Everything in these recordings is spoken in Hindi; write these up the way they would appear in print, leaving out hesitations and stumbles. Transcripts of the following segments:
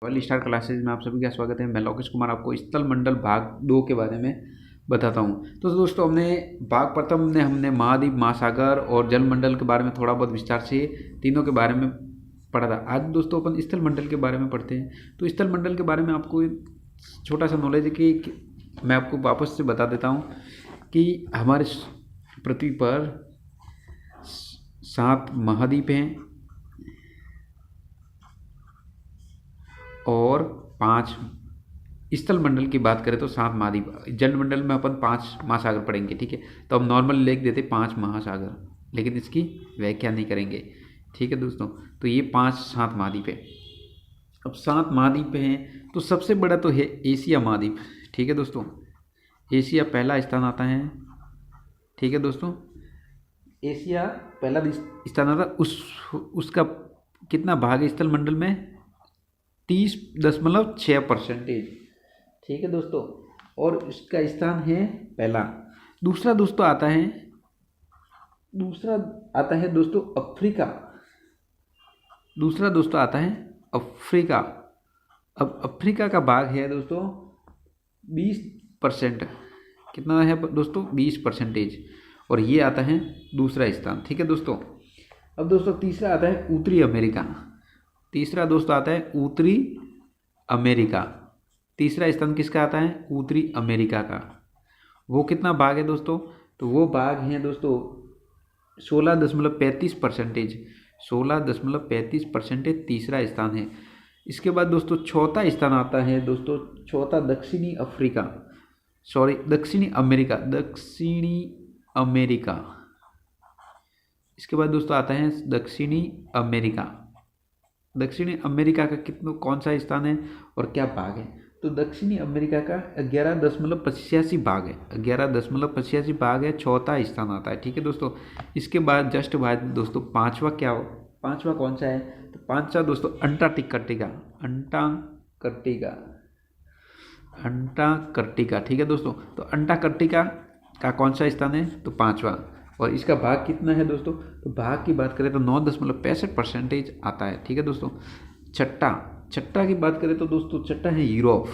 वर्ल्ड स्टार क्लासेज में आप सभी का स्वागत है। मैं लोकेश कुमार आपको स्थल मंडल भाग 2 के बारे में बताता हूँ। तो दोस्तों हमने भाग प्रथम में हमने महाद्वीप, महासागर और जल मंडल के बारे में थोड़ा बहुत विस्तार से तीनों के बारे में पढ़ा था। आज दोस्तों अपन स्थल मंडल के बारे में पढ़ते हैं। तो स्थल मंडल के बारे में आपको छोटा सा नॉलेज है कि मैं आपको वापस से बता देता हूँ कि हमारे पृथ्वी पर 7 महाद्वीप हैं और 5 स्थल मंडल की बात करें तो 7 महाद्वीप। जल मंडल में अपन 5 महासागर पढ़ेंगे, ठीक है। तो हम नॉर्मल लिख देते 5 महासागर, लेकिन इसकी व्याख्या नहीं करेंगे, ठीक है दोस्तों। तो ये 5-7 महाद्वीप है। अब 7 महाद्वीप हैं तो सबसे बड़ा तो है एशिया महाद्वीप, ठीक है दोस्तों। एशिया पहला स्थान आता है, ठीक है दोस्तों। एशिया पहला स्थान आता उसका कितना भाग है स्थल मंडल में? 30.6%, ठीक है दोस्तों। और इसका स्थान है पहला। दूसरा दोस्तों आता है दोस्तों अफ्रीका। दूसरा दोस्तों आता है अफ्रीका। अब अफ्रीका का भाग है दोस्तों 20%। कितना है दोस्तों? 20%। और ये आता है दूसरा स्थान, ठीक है दोस्तों। अब दोस्तों तीसरा आता है उत्तरी अमेरिका। तीसरा दोस्तों आता है उत्तरी अमेरिका। तीसरा स्थान किसका आता है? उत्तरी अमेरिका का। वो कितना भाग है दोस्तों? तो वो भाग है दोस्तों 16.35%। 16.35% तीसरा स्थान है। इसके बाद दोस्तों चौथा स्थान आता है दोस्तों, चौथा दक्षिणी अमेरिका। इसके बाद दोस्तों आता है दक्षिणी अमेरिका। दक्षिणी अमेरिका का कौन सा स्थान है और क्या भाग है? तो दक्षिणी अमेरिका का 11.85 भाग है। 11.85 भाग है, चौथा स्थान आता है, ठीक है दोस्तों। इसके बाद जस्ट बाद दोस्तों पांचवा कौन सा है? तो पांचवा दोस्तों अंटार्कटिका, ठीक है दोस्तों। तो अंटार्कटिका का कौन सा स्थान है? तो 5वां। और इसका भाग कितना है दोस्तों? तो भाग की बात करें तो 9.65% आता है, ठीक है दोस्तों। छठा की बात करें तो दोस्तों छठा है यूरोप।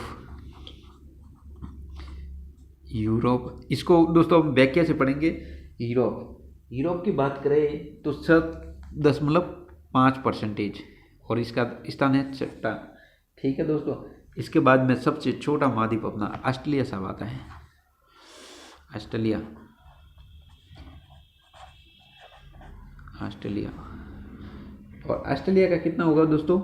इसको दोस्तों हम व्याख्या से पढ़ेंगे। यूरोप की बात करें तो 7.5%। और इसका स्थान है छठा, ठीक है दोस्तों। इसके बाद में सबसे छोटा महाद्वीप अपना ऑस्ट्रेलिया साहब आता है। ऑस्ट्रेलिया और ऑस्ट्रेलिया का कितना होगा दोस्तों?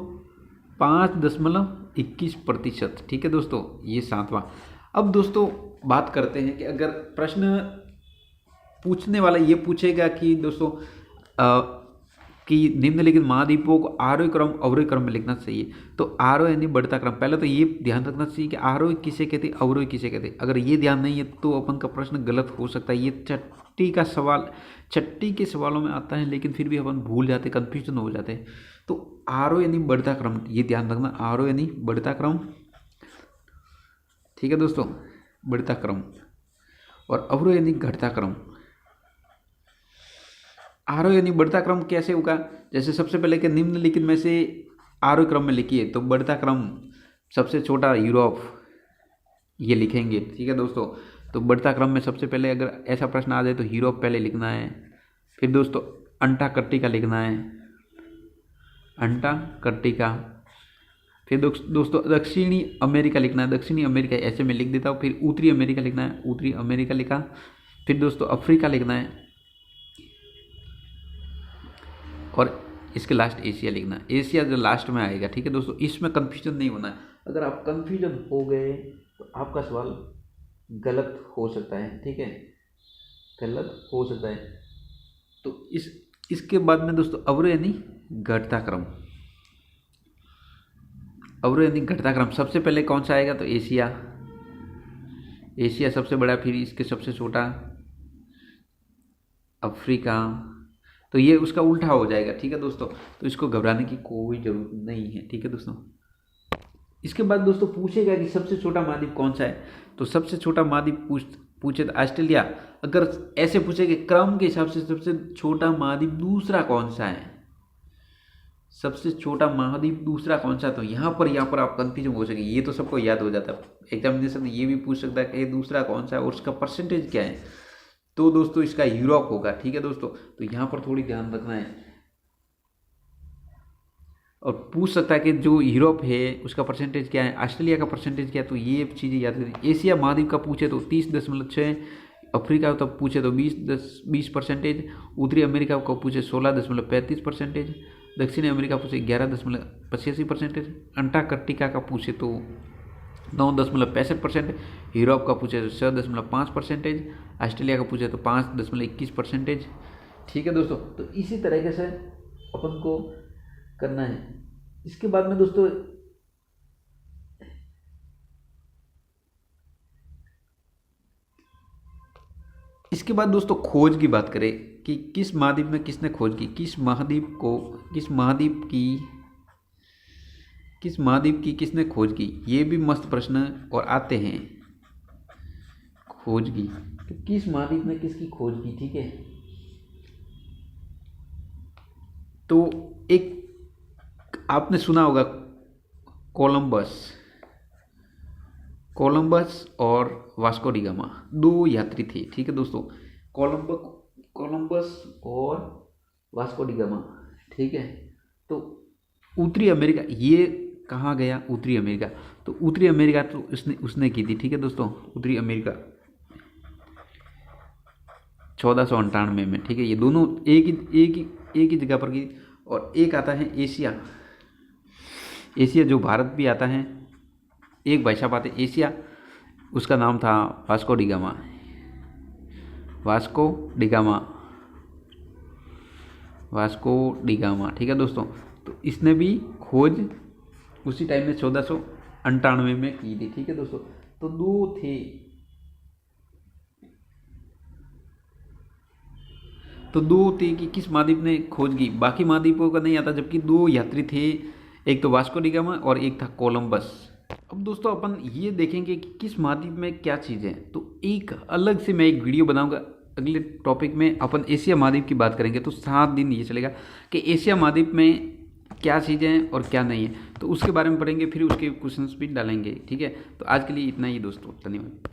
5.21%, ठीक है दोस्तों। ये 7वां। अब दोस्तों बात करते हैं कि अगर प्रश्न पूछने वाला ये पूछेगा कि दोस्तों कि निम्नलिखित महाद्वीपों को आरोही क्रम अवरोही क्रम में लिखना चाहिए। तो आरोही यानी बढ़ता क्रम। पहले तो ये ध्यान रखना चाहिए कि आरोही किसे कहते, अवरोही किसे कहते। अगर ये ध्यान नहीं है तो अपन का प्रश्न गलत हो सकता है। ये छठी के सवालों में आता है, लेकिन फिर भी अपन भूल जाते, कंफ्यूजन हो जाते हैं। तो आरोही यानी बढ़ता क्रम, ये ध्यान रखना। आरोही यानी बढ़ता क्रम, ठीक है दोस्तों, बढ़ता क्रम। और अवरोही यानी घटता क्रम। आरोही यानी बढ़ता क्रम कैसे होगा? जैसे सबसे पहले कि निम्नलिखित में से आरोही क्रम में लिखिए, तो बढ़ता क्रम सबसे छोटा यूरोप, ये लिखेंगे, ठीक है दोस्तों। तो बढ़ता क्रम में सबसे पहले अगर ऐसा प्रश्न आ जाए तो यूरोप पहले लिखना है। फिर दोस्तों अंटार्कटिका लिखना है, अंटार्कटिका। फिर दोस्तों दक्षिणी अमेरिका लिखना है, दक्षिणी अमेरिका ऐसे में लिख देता हूँ। फिर उत्तरी अमेरिका लिखना है, उत्तरी अमेरिका लिखा। फिर दोस्तों अफ्रीका लिखना है और इसके लास्ट एशिया लिखना है। एशिया जो लास्ट में आएगा, ठीक है दोस्तों। इसमें कंफ्यूजन नहीं होना है। अगर आप कंफ्यूजन हो गए तो आपका सवाल गलत हो सकता है, ठीक है, गलत हो सकता है। तो इसके बाद में दोस्तों अवरोही यानी घटता क्रम। अवरोही यानी घटता क्रम सबसे पहले कौन सा आएगा? तो एशिया सबसे बड़ा, फिर इसके सबसे छोटा अफ्रीका। तो ये उसका उल्टा हो जाएगा, ठीक है दोस्तों। तो इसको घबराने की कोई जरूरत नहीं है, ठीक है दोस्तों। इसके बाद दोस्तों पूछेगा कि सबसे छोटा महाद्वीप कौन सा है। तो सबसे छोटा महाद्वीप पूछे तो ऑस्ट्रेलिया। अगर ऐसे पूछे कि क्रम के हिसाब से सबसे छोटा महाद्वीप दूसरा कौन सा है, सबसे छोटा महाद्वीप दूसरा कौन सा? तो यहाँ पर आप कंफ्यूजन हो सके, ये तो सबको याद हो जाता है। एग्जामिनेशन ये भी पूछ सकता है कि दूसरा कौन सा है और उसका परसेंटेज क्या है। तो दोस्तों इसका यूरोप होगा, ठीक है दोस्तों। तो यहाँ पर थोड़ी ध्यान रखना है। और पूछ सकता है कि जो यूरोप है उसका परसेंटेज क्या है, ऑस्ट्रेलिया का परसेंटेज क्या है, तो ये चीज़ें याद करें। एशिया महाद्वीप का पूछे तो 30.6, अफ्रीका का पूछे तो 20%, उत्तरी अमेरिका को पूछे 16.35%, दक्षिणी अमेरिका पूछे 11.85%, अंटार्कटिका का पूछे तो 9.65%, यूरोप का पूछे तो 6.5%, ऑस्ट्रेलिया का पूछे तो 5.21%। ठीक है दोस्तों, तो इसी तरीके से अपन को करना है। इसके बाद में दोस्तों खोज की बात करें कि किस महाद्वीप में किसने खोज की, किस महाद्वीप की किसने खोज की, ये भी मस्त प्रश्न और आते हैं। खोज की तो किस महाद्वीप में किसकी खोज की, ठीक है। तो एक आपने सुना होगा कोलंबस और वास्को डी गामा, दो यात्री थे, ठीक है दोस्तों। कोलंबस और वास्को डी गामा, ठीक है। तो उत्तरी अमेरिका, ये कहाँ गया? उत्तरी अमेरिका। तो उत्तरी अमेरिका तो उसने की थी, ठीक है दोस्तों। उत्तरी अमेरिका 1498 में, ठीक है। ये दोनों एक ही जगह पर की। और एक आता है एशिया जो भारत भी आता है, एक भाई साहब आते एशिया, उसका नाम था वास्को डी गामा, ठीक है दोस्तों। तो इसने भी खोज उसी टाइम में 1498 में की थी, ठीक है दोस्तों। तो दो थे, कि किस महाद्वीप ने खोज की, बाकी महाद्वीपों का नहीं आता, जबकि दो यात्री थे, एक तो वास्को डी गामा और एक था कोलंबस। अब दोस्तों अपन ये देखेंगे कि किस महाद्वीप में क्या चीज़ है। तो एक अलग से मैं एक वीडियो बनाऊंगा, अगले टॉपिक में अपन एशिया महाद्वीप की बात करेंगे। तो 7 दिन ये चलेगा कि एशिया महाद्वीप में क्या चीज़ें हैं और क्या नहीं है, तो उसके बारे में पढ़ेंगे, फिर उसके क्वेश्चंस भी डालेंगे, ठीक है। तो आज के लिए इतना ही दोस्तों, धन्यवाद।